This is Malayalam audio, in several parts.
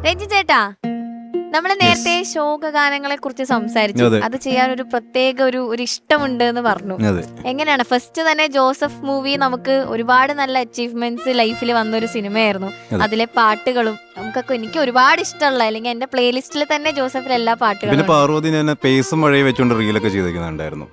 രഞ്ജി ചേട്ടാ, നമ്മള് നേരത്തെ ശോകഗാനങ്ങളെ കുറിച്ച് സംസാരിച്ചു. അത് ചെയ്യാൻ ഒരു പ്രത്യേക ഒരു ഇഷ്ടമുണ്ട് എന്ന് പറഞ്ഞു. എങ്ങനെയാണ് ഫസ്റ്റ് തന്നെ ജോസഫ് മൂവി നമുക്ക് ഒരുപാട് നല്ല അച്ചീവ്മെന്റ്സ് ലൈഫിൽ വന്നൊരു സിനിമയായിരുന്നു. അതിലെ പാട്ടുകളും നമുക്കൊക്കെ എനിക്ക് ഒരുപാട് ഇഷ്ടമുള്ള, അല്ലെങ്കിൽ എന്റെ പ്ലേലിസ്റ്റിൽ തന്നെ ജോസഫിൽ എല്ലാ പാട്ടുകളും. പാർവതി ഞാൻ പേസും മഴയെ വെച്ചോണ്ട് റീലൊക്കെ ചെയ്തിരിക്കുന്നുണ്ടായിരുന്നു.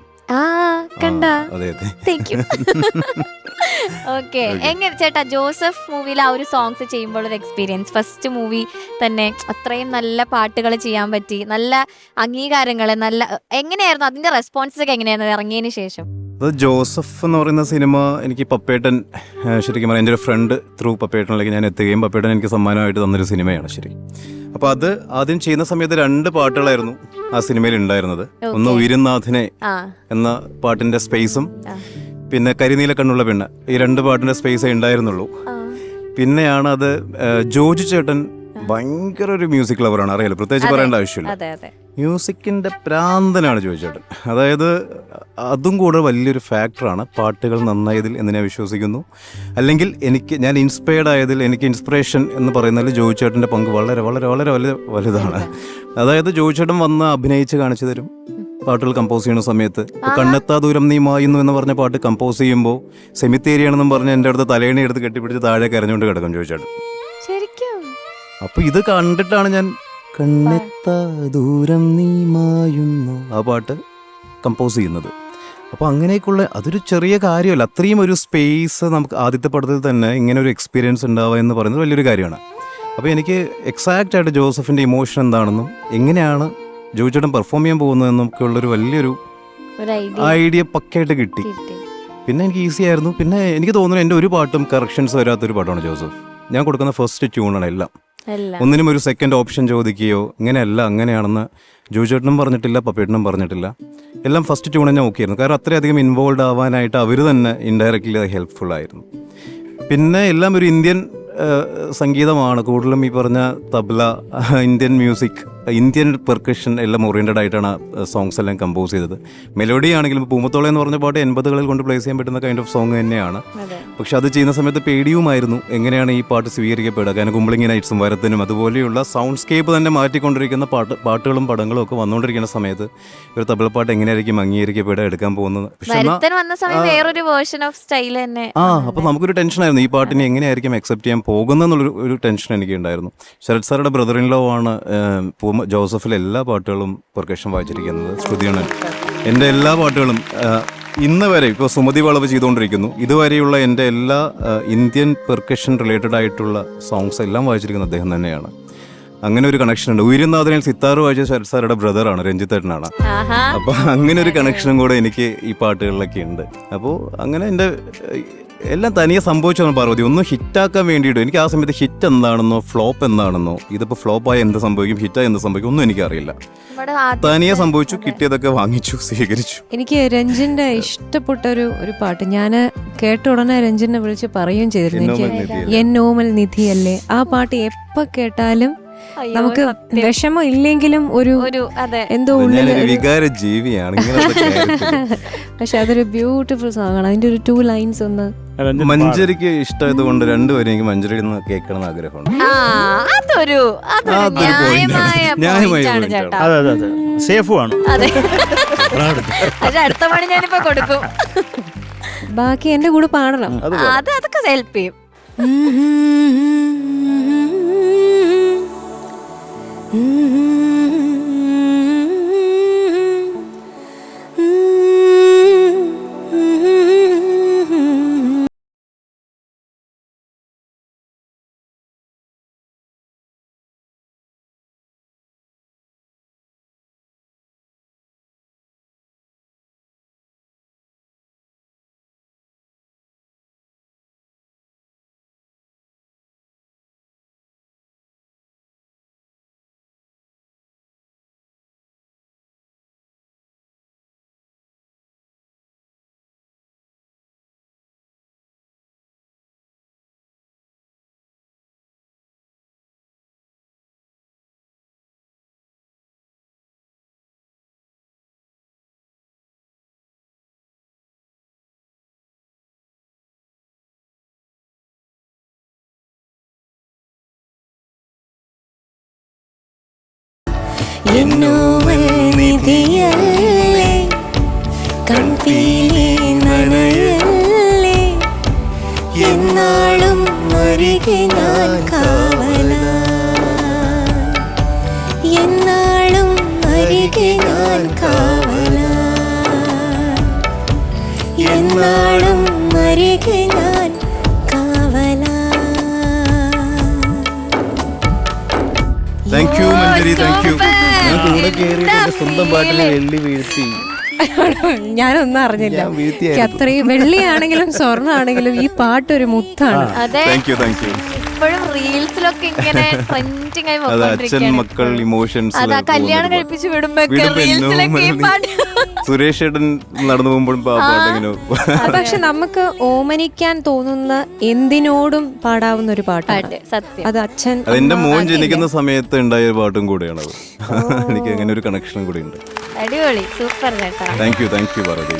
ഓക്കെ, എങ്ങനെ ചേട്ടാ ജോസഫ് മൂവിയിൽ ആ ഒരു സോങ്സ് ചെയ്യുമ്പോൾ ഒരു എക്സ്പീരിയൻസ്? ഫസ്റ്റ് മൂവി തന്നെ അത്രയും നല്ല പാട്ടുകൾ ചെയ്യാൻ പറ്റി, നല്ല അംഗീകാരങ്ങൾ, നല്ല എങ്ങനെയായിരുന്നു അതിന്റെ റെസ്പോൺസസ് ഒക്കെ എങ്ങനെയായിരുന്നു ഇറങ്ങിയതിന് ശേഷം? അത് ജോസഫ് എന്ന് പറയുന്ന സിനിമ എനിക്ക് പപ്പേട്ടൻ, ശരിക്കും പറഞ്ഞാൽ എൻ്റെ ഒരു ഫ്രണ്ട് ത്രൂ പപ്പേട്ടനിലേക്ക് ഞാൻ എത്തുകയും പപ്പേട്ടൻ എനിക്ക് സമ്മാനമായിട്ട് തന്നൊരു സിനിമയാണ്. ശരി, അപ്പോൾ അത് ആദ്യം ചെയ്യുന്ന സമയത്ത് 2 പാട്ടുകളായിരുന്നു ആ സിനിമയിൽ ഉണ്ടായിരുന്നത്. ഒന്ന് ഉയരുന്നാഥിനെ എന്ന പാട്ടിന്റെ സ്പേസും പിന്നെ കരിനീല കണ്ണുള്ള പെണ്ണ്, ഈ 2 പാട്ടിന്റെ സ്പേസേ ഉണ്ടായിരുന്നുള്ളൂ. പിന്നെയാണ് അത് ജോജു ചേട്ടൻ ഭയങ്കര ഒരു മ്യൂസിക് ലവറാണ്, അറിയാലോ, പ്രത്യേകിച്ച് പറയേണ്ട ആവശ്യമില്ല. മ്യൂസിക്കിന്റെ പ്രാന്തനാണ് ജോജു ചേട്ടൻ. അതായത് അതും കൂടെ വലിയൊരു ഫാക്ടറാണ് പാട്ടുകൾ നന്നായതിൽ എന്ന് ഞാൻ വിശ്വസിക്കുന്നു. അല്ലെങ്കിൽ ഞാൻ ഇൻസ്പയർഡ് ആയതിൽ, എനിക്ക് ഇൻസ്പിറേഷൻ എന്ന് പറയുന്നതിൽ ജോജു ചേട്ടൻ്റെ പങ്ക് വളരെ വളരെ വളരെ വളരെ വലുതാണ്. അതായത് ജോജു ചേട്ടൻ വന്ന് അഭിനയിച്ച് കാണിച്ചു തരും പാട്ടുകൾ കമ്പോസ് ചെയ്യുന്ന സമയത്ത്. കണ്ണെത്താ ദൂരം നീ മായുന്നു എന്ന് പറഞ്ഞ പാട്ട് കമ്പോസ് ചെയ്യുമ്പോൾ സെമിത്തേരിയാണെന്നും പറഞ്ഞ് എൻ്റെ അടുത്ത് തലേണി എടുത്ത് കെട്ടിപ്പിടിച്ച് താഴെ കരഞ്ഞുകൊണ്ട് കിടക്കും ജോജു ചേട്ടൻ. അപ്പൊ ഇത് കണ്ടിട്ടാണ് ഞാൻ കണ്ണെത്താ ദൂരം നീ മായുന്നു ആ പാട്ട് കമ്പോസ് ചെയ്യുന്നത്. അപ്പോൾ അങ്ങനെയൊക്കെയുള്ള അതൊരു ചെറിയ കാര്യമല്ല, അത്രയും ഒരു സ്പേസ് നമുക്ക് ആദ്യത്തെ പടത്തിൽ തന്നെ ഇങ്ങനെ ഒരു എക്സ്പീരിയൻസ് ഉണ്ടാവുക എന്ന് പറയുന്നത് വലിയൊരു കാര്യമാണ്. അപ്പോൾ എനിക്ക് എക്സാക്റ്റ് ആയിട്ട് ജോസഫിൻ്റെ ഇമോഷൻ എന്താണെന്നും എങ്ങനെയാണ് ജോജു ചേട്ടൻ പെർഫോം ചെയ്യാൻ പോകുന്നതെന്നും ഒക്കെ ഉള്ളൊരു വലിയൊരു ഐഡിയ പക്കയായിട്ട് കിട്ടി. പിന്നെ എനിക്ക് ഈസി ആയിരുന്നു. പിന്നെ എനിക്ക് തോന്നുന്നു എൻ്റെ ഒരു പാട്ടും കറക്ഷൻസ് വരാത്തൊരു പാട്ടാണ് ജോസഫ്. ഞാൻ കൊടുക്കുന്ന ഫസ്റ്റ് ട്യൂണാണ് എല്ലാം. ഒന്നിനും ഒരു സെക്കൻഡ് ഓപ്ഷൻ ചോദിക്കുകയോ ഇങ്ങനെയല്ല അങ്ങനെയാണെന്ന് ജോജു ചേട്ടനും പറഞ്ഞിട്ടില്ല, പപ്പേട്ടനും പറഞ്ഞിട്ടില്ല. എല്ലാം ഫസ്റ്റ് ട്യൂൺ ഞാൻ നോക്കിയായിരുന്നു. കാരണം അത്രയധികം ഇൻവോൾവ് ആവാനായിട്ട് അവർ തന്നെ ഇൻഡയറക്റ്റ്ലി അത് ഹെൽപ്ഫുൾ ആയിരുന്നു. പിന്നെ എല്ലാം ഒരു ഇന്ത്യൻ സംഗീതമാണ്, കൂടുതലും ഈ പറഞ്ഞ tabla, Indian music, Indian percussion എല്ലാം ഓറിയൻറ്റഡ് ആയിട്ടാണ് സോങ്സ് എല്ലാം കമ്പോസ് ചെയ്തത്. മെലോഡി ആണെങ്കിലും പൂമത്തോളം എന്ന് പറഞ്ഞ പാട്ട് 80കളിൽ കൊണ്ട് പ്ലേസ് ചെയ്യാൻ പറ്റുന്ന കൈൻഡ് ഓഫ് സോങ് തന്നെയാണ്. പക്ഷെ അത് ചെയ്യുന്ന സമയത്ത് പേടിയുമായിരുന്നു, എങ്ങനെയാണ് ഈ പാട്ട് സ്വീകരിക്കപ്പെടുക. കാരണം കുമ്പളിങ്ങി നൈറ്റ്സും വരത്തിനും അതുപോലെയുള്ള സൗണ്ട് സ്കേപ്പ് തന്നെ മാറ്റിക്കൊണ്ടിരിക്കുന്ന പാട്ടുകളും പടങ്ങളും ഒക്കെ വന്നുകൊണ്ടിരിക്കുന്ന സമയത്ത് ഒരു തബലപ്പാട്ട് എങ്ങനെയായിരിക്കും അംഗീകരിക്കപ്പെടുക, എടുക്കാൻ പോകുന്നത്. അപ്പോൾ നമുക്കൊരു ടെൻഷനായിരുന്നു, ഈ പാട്ടിനെ എങ്ങനെയായിരിക്കും അക്സെപ്റ്റ് ചെയ്യാൻ പോകുന്നെന്നുള്ളൊരു ടെൻഷൻ എനിക്ക് ഉണ്ടായിരുന്നു. ശരത് സാറുടെ ബ്രദർ ഇൻ ലോ ആണ് ജോസഫിലെ എല്ലാ പാട്ടുകളും പെർക്കഷൻ വായിച്ചിരിക്കുന്നത്. ശ്രുതിയാണ് എൻ്റെ എല്ലാ പാട്ടുകളും ഇന്ന് വരെ, ഇപ്പോൾ സുമതി വളവ് ചെയ്തുകൊണ്ടിരിക്കുന്നു, ഇതുവരെയുള്ള എൻ്റെ എല്ലാ ഇന്ത്യൻ പെർക്കഷൻ റിലേറ്റഡ് ആയിട്ടുള്ള സോങ്സ് എല്ലാം വായിച്ചിരിക്കുന്നത് അദ്ദേഹം തന്നെയാണ്. അങ്ങനെ ഒരു കണക്ഷൻ ഉണ്ട്. ഉയരുന്നാഥനിൽ സിത്താർ വായിച്ച ശരത് സാറുടെ ബ്രദറാണ്, രഞ്ജിത്തേട്ടനാണ്. അപ്പോൾ അങ്ങനെ ഒരു കണക്ഷനും കൂടെ എനിക്ക് ഈ പാട്ടുകളിലൊക്കെ ഉണ്ട്. അപ്പോൾ അങ്ങനെ എൻ്റെ എല്ലാം തനിയെ സംഭവിച്ചാണ് പാർവതി. ഒന്ന് ഹിറ്റാക്കാൻ വേണ്ടിയിട്ട് എനിക്ക് ആ സമയത്ത് ഹിറ്റ് എന്താണെന്നോ ഫ്ലോപ്പ് എന്താണെന്നോ, ഇതിപ്പോൾ ഫ്ലോപ്പായ എന്ത് സംഭവിക്കും, ഹിറ്റായ എന്ത് സംഭവിക്കും ഒന്നും എനിക്കറിയില്ല. തനിയെ സംഭവിച്ചു, കിട്ടിയതൊക്കെ വാങ്ങിച്ചു, സ്വീകരിച്ചു. എനിക്ക് രഞ്ജിന്റെ ഇഷ്ടപ്പെട്ട ഒരു പാട്ട് ഞാൻ കേട്ട ഉടനെ രഞ്ജിനെ വിളിച്ച് പറയുകയും ചെയ്തിരുന്നു, എനിക്ക് എൻ നോമൽ നിധിയല്ലേ. ആ പാട്ട് എപ്പോ കേട്ടാലും നമുക്ക് വിഷമം ഇല്ലെങ്കിലും ഒരു എന്തോ ഉള്ളിൽ വികാര ജീവിയാണ്. പക്ഷെ അതൊരു ബ്യൂട്ടിഫുൾ സോങ് ആണ്. അതിന്റെ ഒരു 2 ലൈൻസ് ഒന്ന് മഞ്ജരിക്ക് ഇഷ്ടമായത് കൊണ്ട് രണ്ടുപേരും എനിക്ക് മഞ്ജരി കേൾക്കണം എന്ന് ആഗ്രഹമുണ്ട്. അടുത്ത പണി ഞാനിപ്പോ കൊടുക്കും. ബാക്കി എന്റെ കൂടെ പാടണം, അതൊക്കെ ഹെൽപ്പ് ചെയ്യും. എന്നോമൽ നിധിയല്ലേ കൺപീലി നനയല്ലേ എന്നാളും അരികെ ഞാൻ കാവലായി എന്നാളും അരികെ ഞാൻ കാവലായി എന്നാളും അരികെ ഞാൻ കാവലായി. Thank you Manjari, thank you. ഞാൻ കൂടെ കയറിയിട്ട് എന്റെ സ്വന്തം പാട്ടിൽ വെള്ളി വീഴ്ത്തി. ഞാനൊന്നും അറിഞ്ഞില്ല. ഞാൻ വീഴ്ത്തിയായിരുന്നു. അത്രയും വെള്ളിയാണെങ്കിലും സ്വർണ്ണാണെങ്കിലും ഈ പാട്ടൊരു മുത്താണ്. അതെ, താങ്ക് യു, താങ്ക് യു. ഇപ്പോഴും റീൽസിലൊക്കെ ഇങ്ങനെ ട്രെൻഡിങ് ആയി അത് അച്ഛൻ മക്കൾ ഇമോഷൻസ് അതാ കല്യാണം കഴിപ്പിച്ച് വിടുമ്പോഴൊക്കെ റീൽസിലൊക്കെ ഈ പാട്ട്. സുരേഷ് ഏട്ടൻ നടന്നു പോകുമ്പോഴും പാട്ടിങ്ങനെ പക്ഷെ നമുക്ക് ഓമനിക്കാൻ തോന്നുന്ന എന്തിനോടും പാടാവുന്ന ഒരു പാട്ടാണ് സത്യം. അത് അച്ഛൻ അതെന്റെ മോൻ ജനിക്കുന്ന സമയത്ത് ഉണ്ടായ ഒരു പാട്ടും കൂടെയാണ് അത്. എനിക്ക് അങ്ങനെ ഒരു കണക്ഷനും കൂടെ ഉണ്ട്. അടിപൊളി, സൂപ്പർ ചേട്ടാ. Thank you, thank you Bharati.